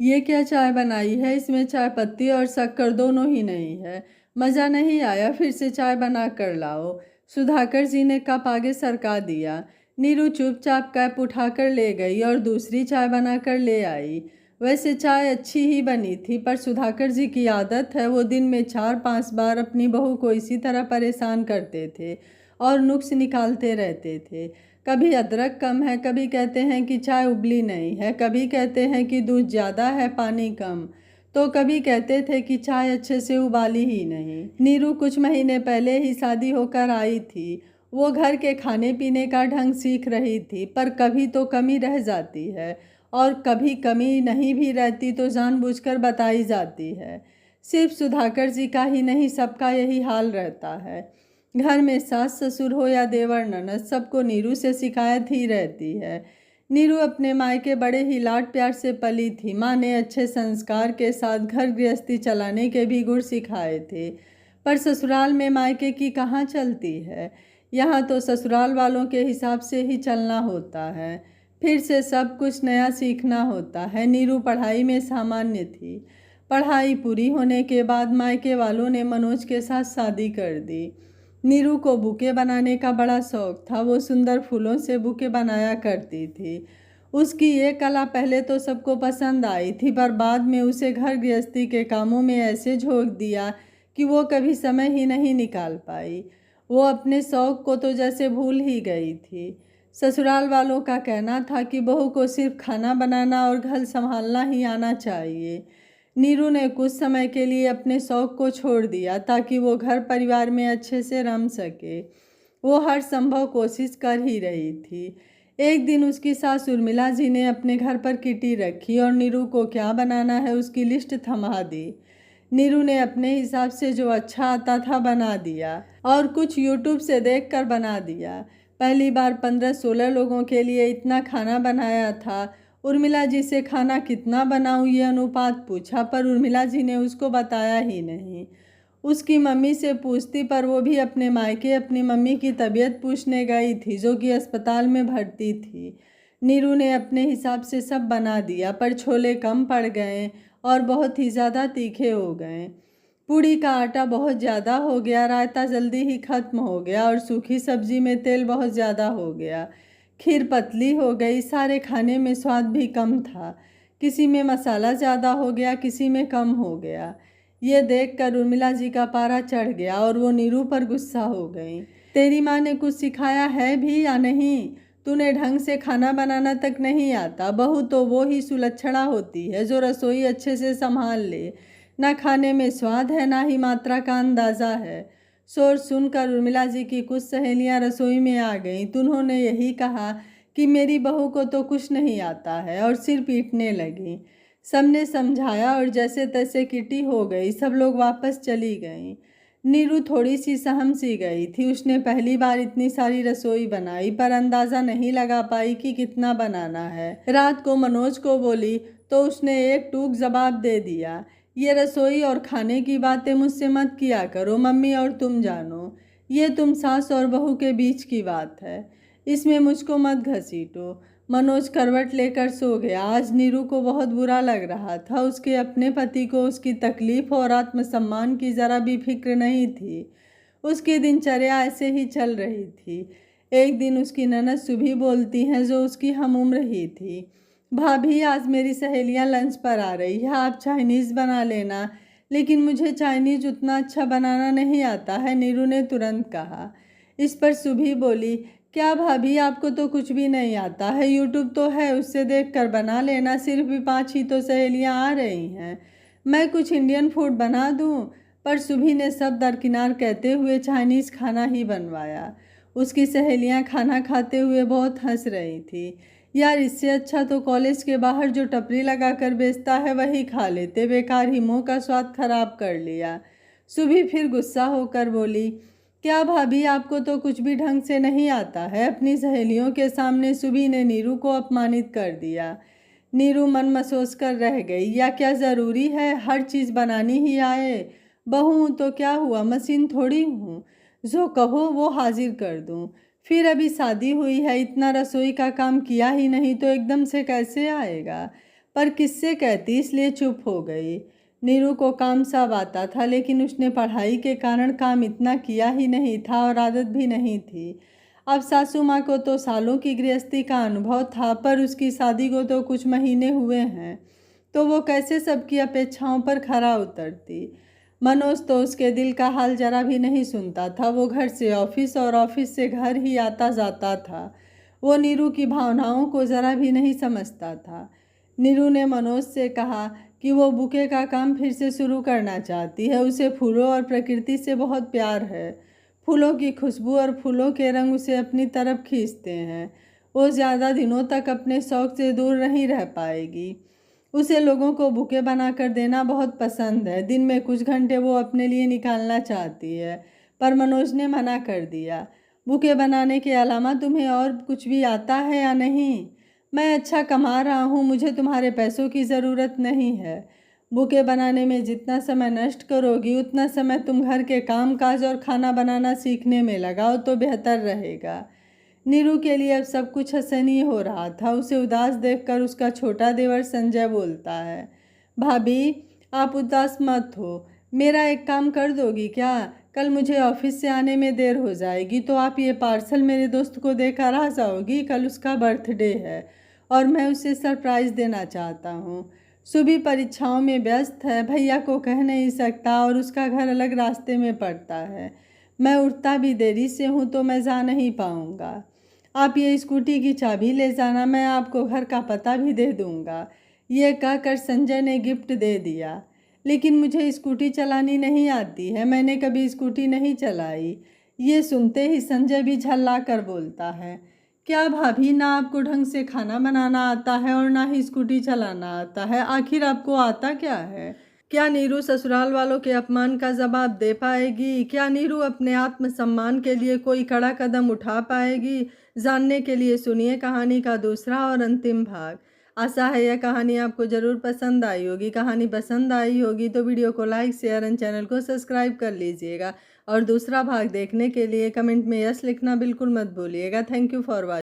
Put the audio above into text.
ये क्या चाय बनाई है, इसमें चाय पत्ती और शक्कर दोनों ही नहीं है। मज़ा नहीं आया, फिर से चाय बना कर लाओ। सुधाकर जी ने कप आगे सरका दिया। नीरू चुपचाप कप उठाकर ले गई और दूसरी चाय बनाकर ले आई। वैसे चाय अच्छी ही बनी थी, पर सुधाकर जी की आदत है, वो दिन में 4-5 बार अपनी बहू को इसी तरह परेशान करते थे और नुक्स निकालते रहते थे। कभी अदरक कम है, कभी कहते हैं कि चाय उबली नहीं है, कभी कहते हैं कि दूध ज़्यादा है पानी कम, तो कभी कहते थे कि चाय अच्छे से उबाली ही नहीं। नीरू कुछ महीने पहले ही शादी होकर आई थी। वो घर के खाने पीने का ढंग सीख रही थी, पर कभी तो कमी रह जाती है और कभी कमी नहीं भी रहती तो जानबूझकर बताई जाती है। सिर्फ सुधाकर जी का ही नहीं, सबका यही हाल रहता है। घर में सास ससुर हो या देवर ननद, सबको नीरू से शिकायत ही रहती है। नीरू अपने मायके बड़े ही लाड प्यार से पली थी। माँ ने अच्छे संस्कार के साथ घर गृहस्थी चलाने के भी गुण सिखाए थे, पर ससुराल में मायके की कहाँ चलती है। यहाँ तो ससुराल वालों के हिसाब से ही चलना होता है, फिर से सब कुछ नया सीखना होता है। नीरू पढ़ाई में सामान्य थी। पढ़ाई पूरी होने के बाद मायके वालों ने मनोज के साथ शादी कर दी। नीरू को बुके बनाने का बड़ा शौक था। वो सुंदर फूलों से बुके बनाया करती थी। उसकी ये कला पहले तो सबको पसंद आई थी, पर बाद में उसे घर गृहस्थी के कामों में ऐसे झोंक दिया कि वो कभी समय ही नहीं निकाल पाई। वो अपने शौक को तो जैसे भूल ही गई थी। ससुराल वालों का कहना था कि बहू को सिर्फ खाना बनाना और घर संभालना ही आना चाहिए। नीरू ने कुछ समय के लिए अपने शौक को छोड़ दिया ताकि वो घर परिवार में अच्छे से रम सके। वो हर संभव कोशिश कर ही रही थी। एक दिन उसकी सास उर्मिला जी ने अपने घर पर किटी रखी और नीरू को क्या बनाना है उसकी लिस्ट थमा दी। नीरू ने अपने हिसाब से जो अच्छा आता था बना दिया और कुछ यूट्यूब से देखकर बना दिया। पहली बार 15-16 लोगों के लिए इतना खाना बनाया था। उर्मिला जी से खाना कितना बनाऊं ये अनुपात पूछा, पर उर्मिला जी ने उसको बताया ही नहीं। उसकी मम्मी से पूछती, पर वो भी अपने मायके अपनी मम्मी की तबीयत पूछने गई थी, जो कि अस्पताल में भर्ती थी। नीरू ने अपने हिसाब से सब बना दिया, पर छोले कम पड़ गए और बहुत ही ज़्यादा तीखे हो गए। पूड़ी का आटा बहुत ज़्यादा हो गया, रायता जल्दी ही ख़त्म हो गया और सूखी सब्जी में तेल बहुत ज़्यादा हो गया। खीर पतली हो गई, सारे खाने में स्वाद भी कम था। किसी में मसाला ज़्यादा हो गया, किसी में कम हो गया। ये देखकर उर्मिला जी का पारा चढ़ गया और वो नीरू पर गुस्सा हो गई। तेरी माँ ने कुछ सिखाया है भी या नहीं? तूने ढंग से खाना बनाना तक नहीं आता। बहू तो वो ही सुलक्षणा होती है जो रसोई अच्छे से संभाल ले। ना खाने में स्वाद है, ना ही मात्रा का अंदाज़ा है। शोर सुनकर उर्मिला जी की कुछ सहेलियां रसोई में आ गईं। उन्होंने यही कहा कि मेरी बहू को तो कुछ नहीं आता है, और सिर पीटने लगी। सबने समझाया और जैसे तैसे किटी हो गई। सब लोग वापस चली गईं। नीरू थोड़ी सी सहम सी गई थी। उसने पहली बार इतनी सारी रसोई बनाई, पर अंदाज़ा नहीं लगा पाई कि कितना बनाना है। रात को मनोज को बोली तो उसने एक टूक जवाब दे दिया, ये रसोई और खाने की बातें मुझसे मत किया करो मम्मी, और तुम जानो, ये तुम सास और बहू के बीच की बात है, इसमें मुझको मत घसीटो। मनोज करवट लेकर सो गया। आज नीरू को बहुत बुरा लग रहा था। उसके अपने पति को उसकी तकलीफ और आत्मसम्मान की ज़रा भी फिक्र नहीं थी। उसकी दिनचर्या ऐसे ही चल रही थी। एक दिन उसकी ननद सुभी बोलती हैं, जो उसकी हम उम्र ही थी, भाभी आज मेरी सहेलियां लंच पर आ रही है, आप चाइनीज़ बना लेना। लेकिन मुझे चाइनीज़ उतना अच्छा बनाना नहीं आता है, नीरू ने तुरंत कहा। इस पर सुभी बोली, क्या भाभी, आपको तो कुछ भी नहीं आता है, यूट्यूब तो है, उससे देखकर बना लेना। सिर्फ भी 5 ही तो सहेलियां आ रही हैं, मैं कुछ इंडियन फूड बना दूं। पर सुभी ने सब दरकिनार कहते हुए चाइनीज़ खाना ही बनवाया। उसकी सहेलियां खाना खाते हुए बहुत हंस रही थी। यार, इससे अच्छा तो कॉलेज के बाहर जो टपरी लगा कर बेचता है वही खा लेते, बेकार ही मुंह का स्वाद खराब कर लिया। सुभी फिर गुस्सा होकर बोली, क्या भाभी, आपको तो कुछ भी ढंग से नहीं आता है। अपनी सहेलियों के सामने सुभी ने नीरू को अपमानित कर दिया। नीरू मन मसोस कर रह गई। या क्या ज़रूरी है हर चीज़ बनानी ही आए? बहू हूँ तो क्या हुआ, मशीन थोड़ी हूँ, जो कहो वो हाजिर कर दूँ। फिर अभी शादी हुई है, इतना रसोई का काम किया ही नहीं तो एकदम से कैसे आएगा? पर किससे कहती, इसलिए चुप हो गई। नीरू को काम सब आता था, लेकिन उसने पढ़ाई के कारण काम इतना किया ही नहीं था और आदत भी नहीं थी। अब सासू माँ को तो सालों की गृहस्थी का अनुभव था, पर उसकी शादी को तो कुछ महीने हुए हैं, तो वो कैसे सबकी अपेक्षाओं पर खरा उतरती। मनोज तो उसके दिल का हाल जरा भी नहीं सुनता था। वो घर से ऑफिस और ऑफिस से घर ही आता जाता था। वो नीरू की भावनाओं को ज़रा भी नहीं समझता था। नीरू ने मनोज से कहा कि वो बुके का काम फिर से शुरू करना चाहती है। उसे फूलों और प्रकृति से बहुत प्यार है। फूलों की खुशबू और फूलों के रंग उसे अपनी तरफ खींचते हैं। वो ज़्यादा दिनों तक अपने शौक़ से दूर नहीं रह पाएगी। उसे लोगों को बुके बनाकर देना बहुत पसंद है। दिन में कुछ घंटे वो अपने लिए निकालना चाहती है, पर मनोज ने मना कर दिया। बुके बनाने के अलावा तुम्हें और कुछ भी आता है या नहीं? मैं अच्छा कमा रहा हूँ, मुझे तुम्हारे पैसों की ज़रूरत नहीं है। बुके बनाने में जितना समय नष्ट करोगी, उतना समय तुम घर के काम काज और खाना बनाना सीखने में लगाओ तो बेहतर रहेगा। नीरू के लिए अब सब कुछ हंसनीय हो रहा था। उसे उदास देखकर उसका छोटा देवर संजय बोलता है, भाभी आप उदास मत हो, मेरा एक काम कर दोगी क्या? कल मुझे ऑफिस से आने में देर हो जाएगी, तो आप ये पार्सल मेरे दोस्त को देकर आ जाओगी। कल उसका बर्थडे है और मैं उसे सरप्राइज़ देना चाहता हूँ। सुबह परीक्षाओं में व्यस्त है, भैया को कह नहीं सकता और उसका घर अलग रास्ते में पड़ता है। मैं उठता भी देरी से हूँ, तो मैं जा नहीं पाऊँगा। आप ये स्कूटी की चाबी ले जाना, मैं आपको घर का पता भी दे दूँगा। ये कहकर संजय ने गिफ्ट दे दिया। लेकिन मुझे स्कूटी चलानी नहीं आती है, मैंने कभी स्कूटी नहीं चलाई। ये सुनते ही संजय भी झल्ला कर बोलता है, क्या भाभी, ना आपको ढंग से खाना बनाना आता है और ना ही स्कूटी चलाना आता है? आखिर आपको आता क्या है? क्या नीरू ससुराल वालों के अपमान का जवाब दे पाएगी? क्या नीरू अपने आत्मसम्मान के लिए कोई कड़ा कदम उठा पाएगी? जानने के लिए सुनिए कहानी का दूसरा और अंतिम भाग। आशा है यह कहानी आपको ज़रूर पसंद आई होगी। कहानी पसंद आई होगी तो वीडियो को लाइक, शेयर एंड चैनल को सब्सक्राइब कर लीजिएगा और दूसरा भाग देखने के लिए कमेंट में यस लिखना बिल्कुल मत भूलिएगा। Thank you for watching.